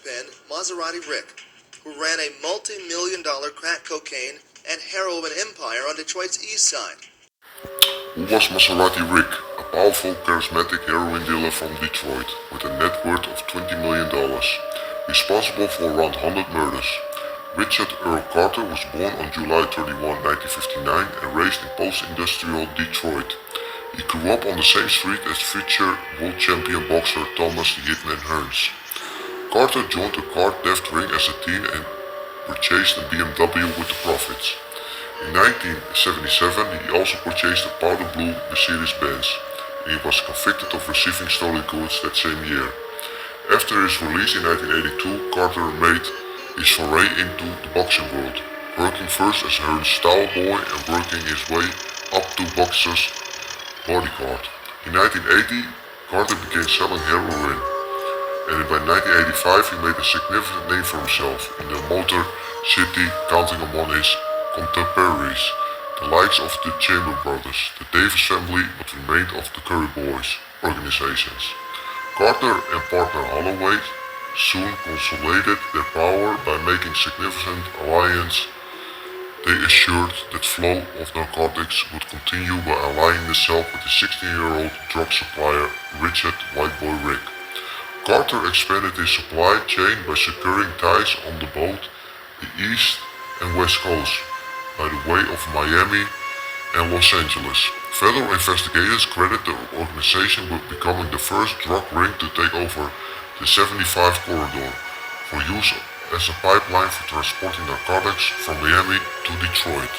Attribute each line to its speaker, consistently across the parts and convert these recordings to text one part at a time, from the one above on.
Speaker 1: kingpin Maserati Rick, who ran a multi-million-dollar crack cocaine and heroin empire on Detroit's east side.
Speaker 2: Who was Maserati Rick, a powerful, charismatic heroin dealer from Detroit with a net worth of $20 million, responsible for around 100 murders. Richard Earl Carter was born on July 31, 1959 and raised in post-industrial Detroit. He grew up on the same street as future world champion boxer Thomas the Hitman Hearns. Carter joined a car theft ring as a teen and purchased a BMW with the profits. In 1977 he also purchased a powder blue Mercedes-Benz, and he was convicted of receiving stolen goods that same year. After his release in 1982, Carter made his foray into the boxing world, working first as Hearns' style boy and working his way up to boxer's bodyguard. In 1980, Carter began selling heroin, and by 1985 he made a significant name for himself in the Motor City, counting among his contemporaries the likes of the Chamber Brothers, the Davis family, what remained of the Curry Boys organizations. Carter and partner Holloway soon consolidated their power by making significant alliance. They assured that flow of narcotics would continue by allying themselves with the 16-year-old drug supplier Richard Whiteboy Rick. Carter expanded his supply chain by securing ties on the both the east and west coast by the way of Miami and Los Angeles. Federal investigators credit the organization with becoming the first drug ring to take over the 75 corridor for use as a pipeline for transporting narcotics from Miami to Detroit.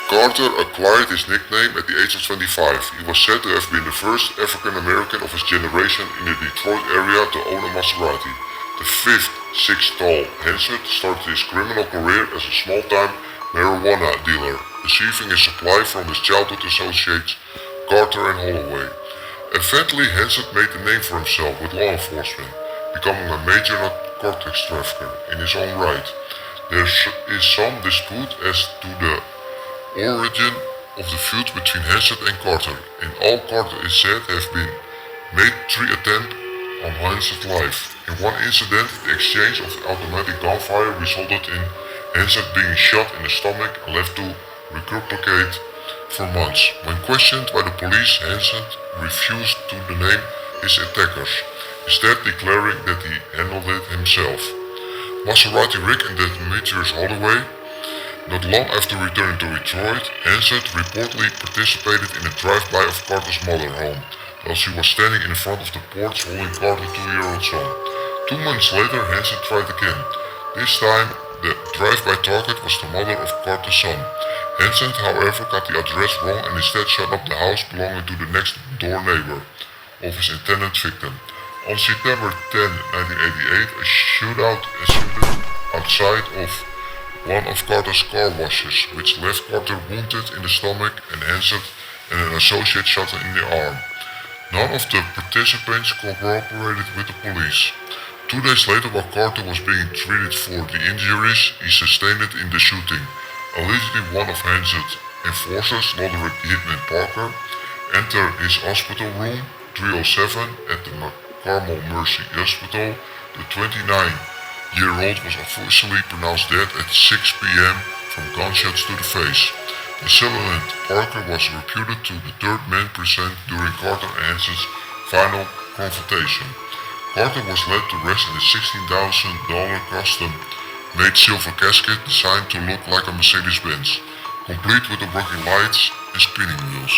Speaker 2: Carter acquired his nickname at the age of 25. He was said to have been the first African American of his generation in the Detroit area to own a Maserati. The 5'6" tall Hansard started his criminal career as a small-time marijuana dealer, receiving his supply from his childhood associates Carter and Holloway. Eventually, Hansard made a name for himself with law enforcement, becoming a major narcotics trafficker in his own right. There is some dispute as to the origin of the feud between Hansard and Carter. In all, Carter is said to have been made 3 attempts on Hansard's life. In one incident, the exchange of automatic gunfire resulted in Hansard being shot in the stomach and left to recuperate for months. When questioned by the police, Hansard refused to name his attackers, instead declaring that he handled it himself. Maserati Rick and Demetrius Holloway. Not long after returning to Detroit, Hansard reportedly participated in a drive-by of Carter's mother home, while she was standing in front of the porch holding Carter's 2-year-old son. 2 months later, Hansard tried again. This time, the drive-by target was the mother of Carter's son. Hansard, however, got the address wrong and instead shut up the house belonging to the next door neighbor of his intended victim. On September 10, 1988, a shootout ensued outside of one of Carter's car washes, which left Carter wounded in the stomach and Hansard and an associate shot in the arm. None of the participants cooperated with the police. 2 days later, while Carter was being treated for the injuries he sustained in the shooting, allegedly one of Hansard's enforcers, Roderick Hitman Parker, entered his hospital room 307 at the Carmel Mercy Hospital. The 29-year-old was officially pronounced dead at 6 p.m. from gunshots to the face. The assailant Parker was reputed to the third man present during Carter and Hansard's final confrontation. Carter was led to rest in a $16,000 custom-made silver casket designed to look like a Mercedes-Benz, complete with the working lights and spinning wheels.